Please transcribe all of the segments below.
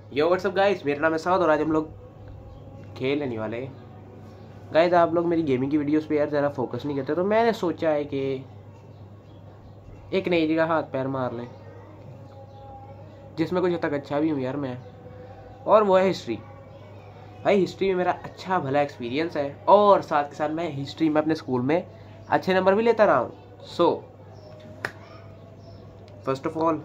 यो WhatsApp guys, मेरा नाम है साउद और आज हम लोग खेल लेने वाले। गाइस आप लोग मेरी गेमिंग की वीडियोस पे यार ज़रा फोकस नहीं करते, तो मैंने सोचा है कि एक नई जगह हाथ पैर मार लें जिसमें कुछ हद तक अच्छा भी हूँ यार मैं, और वो है हिस्ट्री। भाई हिस्ट्री में मेरा अच्छा भला एक्सपीरियंस है और साथ के साथ मैं हिस्ट्री में अपने स्कूल में अच्छे नंबर भी लेता रहा हूँ। सो फर्स्ट ऑफ ऑल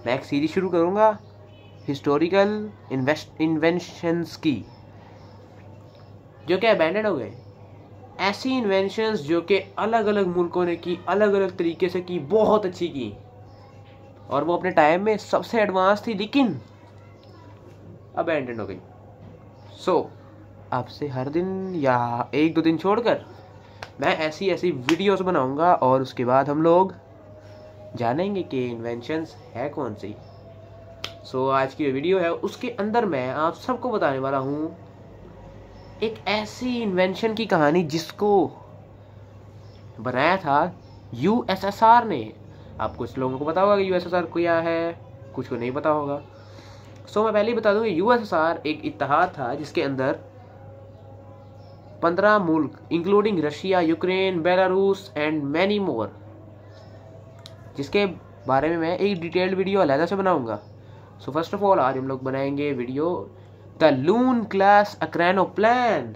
मैं एक सीरीज शुरू करूँगा हिस्टोरिकल इन्वेंशंस की, जो कि अबैंडन हो गए। ऐसी इन्वेंशंस जो कि अलग अलग मुल्कों ने की, अलग अलग तरीके से की, बहुत अच्छी की, और वो अपने टाइम में सबसे एडवांस थी, लेकिन अबैंडन हो गई। सो अब से हर दिन या एक दो दिन छोड़कर मैं ऐसी ऐसी वीडियोस बनाऊंगा और उसके बाद हम लोग जानेंगे कि इन्वेंशंस है कौन सी। सो आज की वीडियो है, उसके अंदर मैं आप सबको बताने वाला हूँ एक ऐसी इन्वेंशन की कहानी जिसको बनाया था यूएसएसआर ने। आप कुछ लोगों को पता होगा कि यूएसएसआर क्या है, कुछ को नहीं पता होगा। सो मैं पहले ही बता दूं कि यूएसएसआर एक इत्तेहाद था जिसके अंदर 15 मुल्क including Russia, Ukraine, Belarus and many more, जिसके बारे में मैं एक डिटेल्ड वीडियो अलग से बनाऊंगा। सो फर्स्ट ऑफ ऑल आज हम लोग बनाएंगे video the Lun class ekranoplan.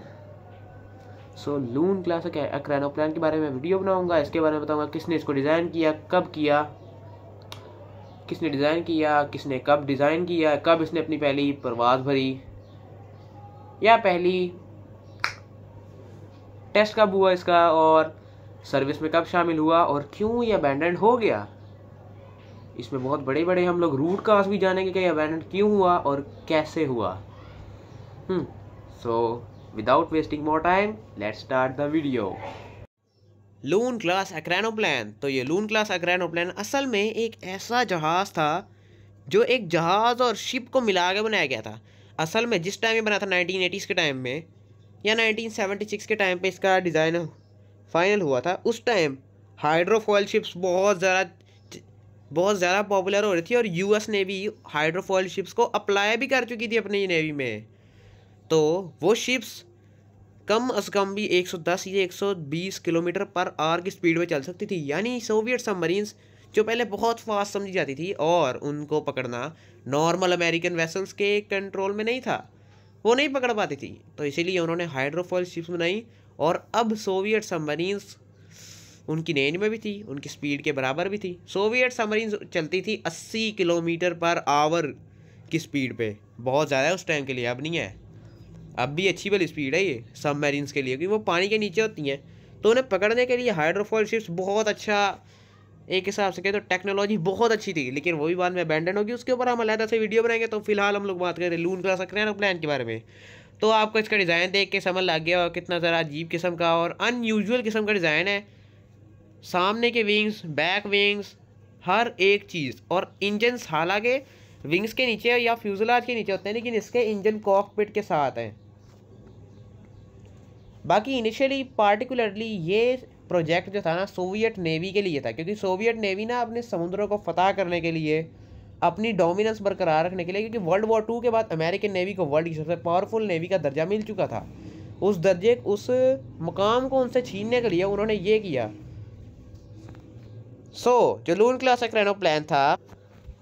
So Lun class ekranoplan के बारे में वीडियो बनाऊंगा। इसके बारे में बताऊंगा किसने इसको डिज़ाइन किया, कब किया, किसने डिज़ाइन किया, किसने कब डिज़ाइन किया, कब इसने अपनी पहली परवाज़ भरी या पहली टेस्ट कब हुआ इसका, और सर्विस में कब शामिल हुआ, और क्यों ये अबैंडन हो गया। इसमें बहुत बड़े बड़े हम लोग रूट काज भी जानेंगे कि अबैंडन क्यों हुआ और कैसे हुआ। So without wasting more time let's start the video. Lun class ekranoplan. तो ये लून क्लास अक्रैनो प्लान असल में एक ऐसा जहाज़ था जो एक जहाज़ और शिप को मिला के बनाया गया था। असल में जिस टाइम ये बना था 1980s के टाइम में या 1976 के टाइम पे इसका डिज़ाइन फाइनल हुआ था, उस टाइम हाइड्रोफॉयल शिप्स बहुत ज़्यादा पॉपुलर हो रही थी और यूएस नेवी हाइड्रोफॉयल शिप्स को अप्लाई भी कर चुकी थी अपनी नेवी में। तो वो शिप्स कम अज़ कम भी 110 या 120 किलोमीटर पर आवर की स्पीड में चल सकती थी। यानी सोवियत सबमरीन्स जो पहले बहुत फास्ट समझी जाती थी और उनको पकड़ना नॉर्मल अमेरिकन वेसल्स के कंट्रोल में नहीं था, वो नहीं पकड़ पाती थी। तो इसीलिए उन्होंने हाइड्रोफॉयल शिप्स बनाई और अब सोवियत सबमरीन्स उनकी रेंज में भी थी, उनकी स्पीड के बराबर भी थी। सोवियत सबमरीन्स चलती थी 80 किलोमीटर पर आवर की स्पीड पे, बहुत ज़्यादा है उस टाइम के लिए, अब नहीं है। अब भी अच्छी वाली स्पीड है ये सबमरीन्स के लिए, क्योंकि वो पानी के नीचे होती हैं। तो उन्हें पकड़ने के लिए हाइड्रोफॉयल शिप्स बहुत अच्छा, एक हिसाब से कहें तो टेक्नोलॉजी बहुत अच्छी थी, लेकिन वो भी बाद में अबैंडन होगी। उसके ऊपर हम अलग से वीडियो बनाएंगे। तो फिलहाल हम लोग बात करें लून क्लास अक्रैनो प्लान के बारे में। तो आपको इसका डिज़ाइन देख के समझ लग गया और कितना ज़रा अजीब किस्म का और अनयूजुअल किस्म का डिज़ाइन है। सामने के विंग्स, बैक विंग्स, हर एक चीज़, और इंजन्स हालांकि विंग्स के नीचे या फ्यूजलाज के नीचे होते हैं, लेकिन इसके इंजन कॉकपिट के साथ हैं। बाकी इनिशियली पार्टिकुलरली ये प्रोजेक्ट जो था ना सोवियत नेवी के लिए था, क्योंकि सोवियत नेवी ना अपने समुद्रों को फतह करने के लिए, अपनी डोमिनेंस बरकरार रखने के लिए, क्योंकि वर्ल्ड वॉर 2 के बाद अमेरिकन नेवी को वर्ल्ड की सबसे पावरफुल नेवी का दर्जा मिल चुका था, उस दर्जे उस मुकाम को उनसे छीनने के लिए उन्होंने ये किया। जो लून क्लास अक्रैनो प्लान था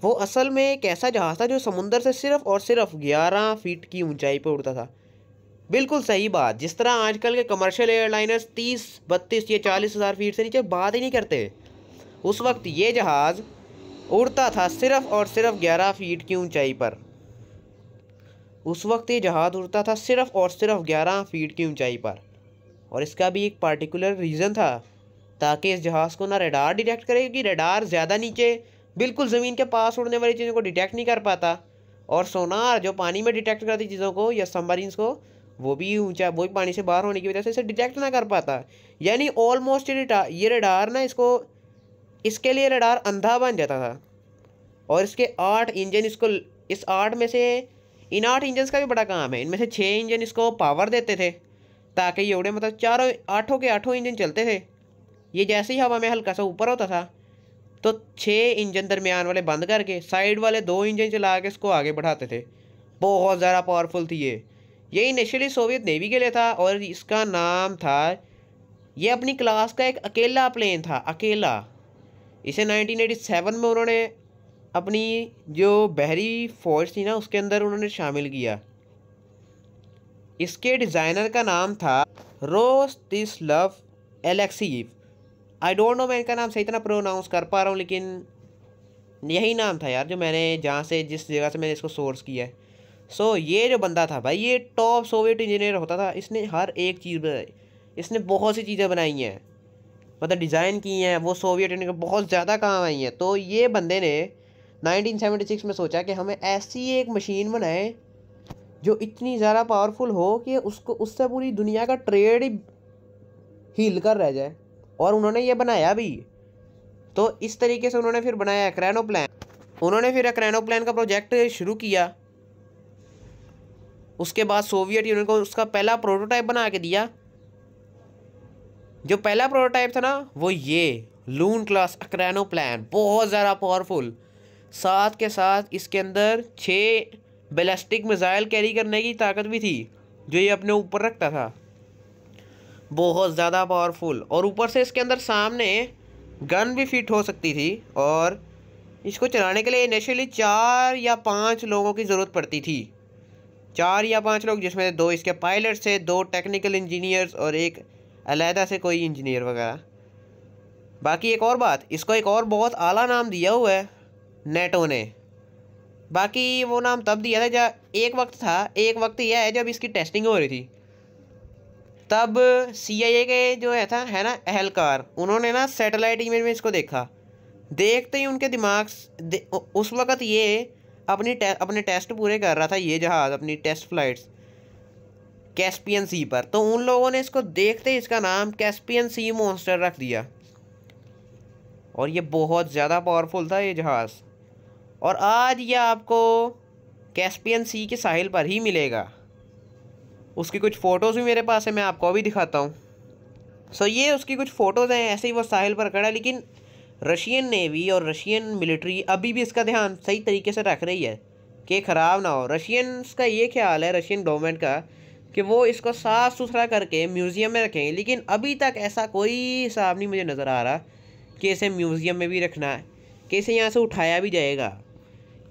वो असल में एक ऐसा जहाज़ था जो समुंदर से सिर्फ और सिर्फ 11 फीट की ऊंचाई पर उड़ता था। बिल्कुल सही बात, जिस तरह आजकल के कमर्शियल एयरलाइनर्स 30, 32 या 40 हज़ार फीट से नीचे बात ही नहीं करते। उस वक्त ये जहाज़ उड़ता था सिर्फ और सिर्फ 11 फीट की ऊंचाई पर। उस वक्त ये जहाज़ उड़ता था सिर्फ और सिर्फ 11 फीट की ऊंचाई पर, और इसका भी एक पार्टिकुलर रीज़न था, ताकि इस जहाज़ को ना रडार डिटेक्ट करे, क्योंकि रडार ज़्यादा नीचे बिल्कुल ज़मीन के पास उड़ने वाली चीज़ों को डिटेक्ट नहीं कर पाता, और सोनार जो पानी में डिटेक्ट करती चीज़ों को या सबमरीन्स को, वो भी ऊंचा, वो भी पानी से बाहर होने की वजह से इसे डिटेक्ट ना कर पाता। यानी ऑलमोस्ट ये रडार ना इसके लिए रडार अंधा बन जाता था। और इसके 8 इंजन इस 8 में से इन 8 इंजन का भी बड़ा काम है। इनमें से 6 इंजन इसको पावर देते थे ताकि ये उड़े, मतलब 8 के 8 इंजन चलते थे। ये जैसे ही हवा में हल्का सा ऊपर होता था तो 6 इंजन दरमियान वाले बंद करके साइड वाले 2 इंजन चला के इसको आगे बढ़ाते थे। बहुत ज़्यादा पावरफुल थी ये इनिशियली सोवियत नेवी के लिए था और इसका नाम था, ये अपनी क्लास का एक अकेला प्लेन था, अकेला। इसे 1987 में उन्होंने अपनी जो बहरी फौज थी ना उसके अंदर उन्होंने शामिल किया। इसके डिज़ाइनर का नाम था रोस्तिस्लाव एलेक्सीव। आई डोंट नो मैं इनका नाम सही तरह प्रोनाउंस कर पा रहा हूँ, लेकिन यही नाम था यार जो मैंने जहाँ से जिस जगह से मैंने इसको सोर्स किया है। सो ये जो बंदा था भाई, ये टॉप सोवियत इंजीनियर होता था। इसने हर एक चीज़ बनाई, इसने बहुत सी चीज़ें बनाई हैं, मतलब डिज़ाइन की हैं, वो सोवियत यूनियन को बहुत ज़्यादा काम आई हैं। तो ये बंदे ने 1976 में सोचा कि हमें ऐसी एक मशीन बनाए जो इतनी ज़्यादा पावरफुल हो कि उसको उससे पूरी दुनिया का ट्रेड ही हिल कर रह जाए, और उन्होंने ये बनाया भी। तो इस तरीके से उन्होंने फिर बनाया एक्रेनो प्लान। उन्होंने फिर एक्रेनो प्लान का प्रोजेक्ट शुरू किया। उसके बाद सोवियत यूनियन को उसका पहला प्रोटोटाइप बना के दिया। जो पहला प्रोटोटाइप था ना वो ये लून क्लास एक्रेनो प्लान, बहुत ज़्यादा पावरफुल। साथ के साथ इसके अंदर 6 बैलिस्टिक मिसाइल कैरी करने की ताकत भी थी जो ये अपने ऊपर रखता था, बहुत ज़्यादा पावरफुल। और ऊपर से इसके अंदर सामने गन भी फिट हो सकती थी, और इसको चलाने के लिए इनिशियली 4 या 5 लोगों की ज़रूरत पड़ती थी। 4 या 5 लोग, जिसमें 2 इसके पायलट्स थे, 2 टेक्निकल इंजीनियर्स और एक अलहदा से कोई इंजीनियर वगैरह। बाकी एक और बात, इसको एक और बहुत आला नाम दिया हुआ है नेटो ने। बाकी वो नाम तब दिया था जब एक वक्त यह है जब इसकी टेस्टिंग हो रही थी। तब CIA के जो है ना एहलकार, उन्होंने ना सैटेलाइट इमेज में इसको देखा। देखते ही उनके दिमाग उस वक़्त ये अपने टेस्ट पूरे कर रहा था, ये जहाज़ अपनी टेस्ट फ्लाइट्स कैस्पियन सी पर। तो उन लोगों ने इसको देखते ही इसका नाम कैस्पियन सी मॉन्स्टर रख दिया, और ये बहुत ज़्यादा पावरफुल था ये जहाज़। और आज ये आपको कैस्पियन सी के साहिल पर ही मिलेगा। उसकी कुछ फ़ोटोज़ भी मेरे पास है, मैं आपको भी दिखाता हूँ। सो ये उसकी कुछ फ़ोटोज़ हैं, ऐसे ही वो साहिल पर खड़ा है। लेकिन रशियन नेवी और रशियन मिलिट्री अभी भी इसका ध्यान सही तरीके से रख रही है कि ख़राब ना हो। रशियंस का ये ख्याल है, रशियन गवर्नमेंट का, कि वो इसको साफ़ सुथरा करके म्यूज़ियम में रखेंगे। लेकिन अभी तक ऐसा कोई हिसाब नहीं मुझे नज़र आ रहा कि इसे म्यूज़ियम में भी रखना है, कि इसे यहाँ से उठाया भी जाएगा।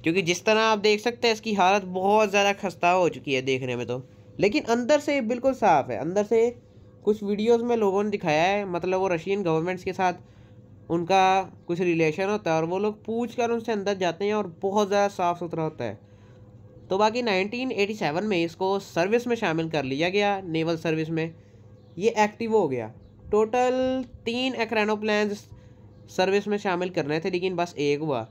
क्योंकि जिस तरह आप देख सकते हैं इसकी हालत बहुत ज़्यादा खस्ता हो चुकी है देखने में तो, लेकिन अंदर से बिल्कुल साफ़ है। अंदर से कुछ वीडियोस में लोगों ने दिखाया है, मतलब वो रशियन गवर्नमेंट्स के साथ उनका कुछ रिलेशन होता है और वो लोग पूछ कर उनसे अंदर जाते हैं, और बहुत ज़्यादा साफ़ सुथरा होता है। तो बाकी 1987 में इसको सर्विस में शामिल कर लिया गया, नेवल सर्विस में ये एक्टिव हो गया। टोटल 3 एक्रेनो प्लान्स सर्विस में शामिल करने थे, लेकिन बस एक हुआ,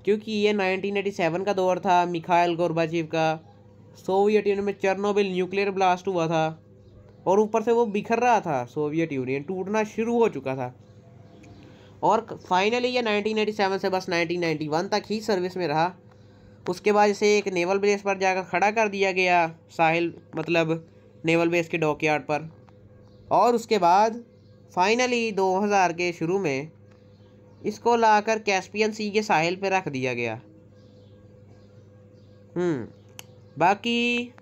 क्योंकि ये 1987 का दौर था मिखाइल गोर्बाचेव का। सोवियत यूनियन में चेरनोबिल न्यूक्लियर ब्लास्ट हुआ था, और ऊपर से वो बिखर रहा था, सोवियत यूनियन टूटना शुरू हो चुका था। और फाइनली ये 1987 से बस 1991 तक ही सर्विस में रहा। उसके बाद इसे एक नेवल बेस पर जाकर खड़ा कर दिया गया, साहिल मतलब नेवल बेस के डॉकयार्ड पर। और उसके बाद फाइनली 2000 के शुरू में इसको लाकर कैस्पियन सी के साहिल पे रख दिया गया। बाकी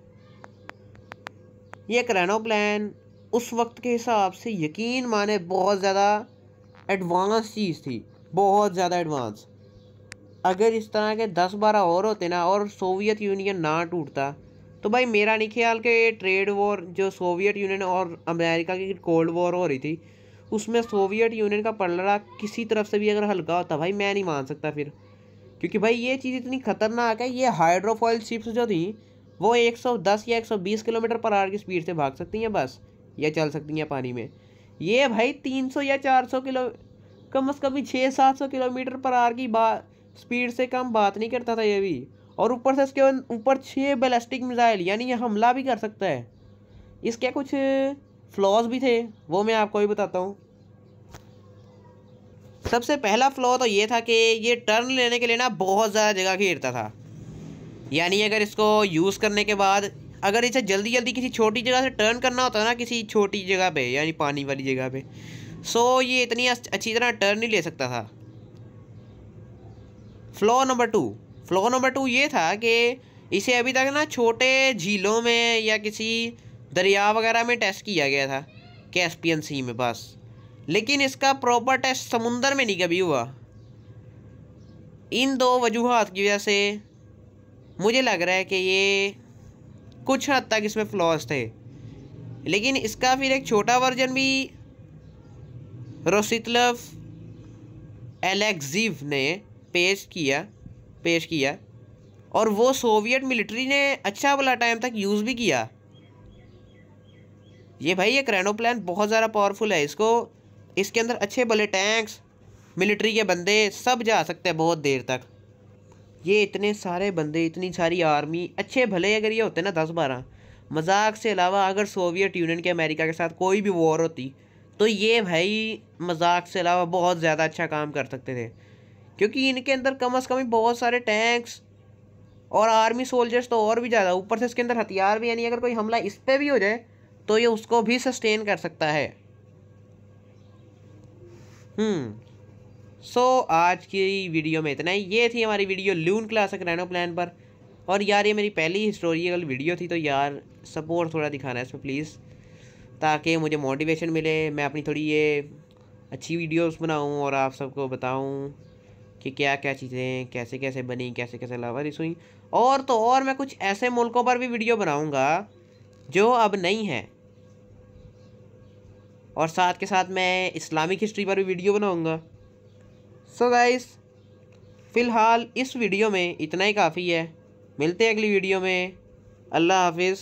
ये एक्रेनो प्लान उस वक्त के हिसाब से यकीन माने बहुत ज़्यादा एडवांस चीज़ थी, बहुत ज़्यादा एडवांस। अगर इस तरह के 10-12 और होते ना और सोवियत यूनियन ना टूटता, तो भाई मेरा नहीं ख्याल कि ट्रेड वॉर जो सोवियत यूनियन और अमेरिका की कोल्ड वॉर हो रही थी उसमें सोवियत यूनियन का पलड़ा किसी तरफ से भी अगर हल्का होता, भाई मैं नहीं मान सकता फिर। क्योंकि भाई ये चीज़ इतनी ख़तरनाक है, ये हाइड्रोफॉइल शिप्स जो थी वो 110 या 120 किलोमीटर पर आवर की स्पीड से भाग सकती हैं बस, या चल सकती हैं पानी में। ये भाई 300 या 400 किलो कम से कम 600-700 किलोमीटर पर आवर की स्पीड से कम बात नहीं करता था ये भी। और ऊपर से इसके ऊपर 6 बैलिस्टिक मिसाइल, यानी ये हमला भी कर सकता है। इसके कुछ फ्लॉज भी थे, वो मैं आपको भी बताता हूँ। सबसे पहला फ्लॉ तो ये था कि ये टर्न लेने के लिए ना बहुत ज़्यादा जगह घेरता था। यानी अगर इसको यूज़ करने के बाद अगर इसे जल्दी जल्दी किसी छोटी जगह से टर्न करना होता ना, किसी छोटी जगह पे यानी पानी वाली जगह पे, सो ये इतनी अच्छी तरह टर्न नहीं ले सकता था। फ्लॉ नंबर टू ये था कि इसे अभी तक ना छोटे झीलों में या किसी दरिया वगैरह में टेस्ट किया गया था, कैस्पियन सी में बस, लेकिन इसका प्रॉपर टेस्ट समुंदर में नहीं कभी हुआ। इन 2 वजूहात की वजह से मुझे लग रहा है कि ये कुछ हद तक इसमें फ्लॉज थे। लेकिन इसका फिर एक छोटा वर्जन भी रोस्तिस्लाव एलेक्सीव ने पेश किया और वो सोवियत मिलिट्री ने अच्छा वाला टाइम तक यूज़ भी किया। ये भाई ये क्रेनोप्लान बहुत ज़्यादा पावरफुल है, इसके अंदर अच्छे भले टैंक्स, मिलिट्री के बंदे सब जा सकते हैं बहुत देर तक। ये इतने सारे बंदे, इतनी सारी आर्मी, अच्छे भले अगर ये होते ना 10-12, मजाक से अलावा अगर सोवियत यूनियन के अमेरिका के साथ कोई भी वॉर होती तो ये भाई मजाक से अलावा बहुत ज़्यादा अच्छा काम कर सकते थे, क्योंकि इनके अंदर कम से कम बहुत सारे टैंक्स और आर्मी सोल्जर्स तो और भी ज़्यादा, ऊपर से इसके अंदर हथियार भी, यानी अगर कोई हमला इस पर भी हो जाए तो ये उसको भी सस्टेन कर सकता है। सो आज की वीडियो में इतना ही। ये थी हमारी वीडियो लून क्लासिक क्रेनोप्लान पर। और यार ये मेरी पहली हिस्टोरिकल वीडियो थी, तो यार सपोर्ट थोड़ा दिखाना है इसमें प्लीज़, ताकि मुझे मोटिवेशन मिले, मैं अपनी थोड़ी ये अच्छी वीडियोस बनाऊं और आप सबको बताऊं कि क्या क्या चीज़ें कैसे कैसे बनी, कैसे कैसे लावारिस हुई। और तो और मैं कुछ ऐसे मुल्कों पर भी वीडियो बनाऊंगा जो अब नहीं है, और साथ के साथ मैं इस्लामिक हिस्ट्री पर भी वीडियो बनाऊंगा। सो गाइस, फ़िलहाल इस वीडियो में इतना ही काफ़ी है। मिलते हैं अगली वीडियो में। अल्लाह हाफिज़।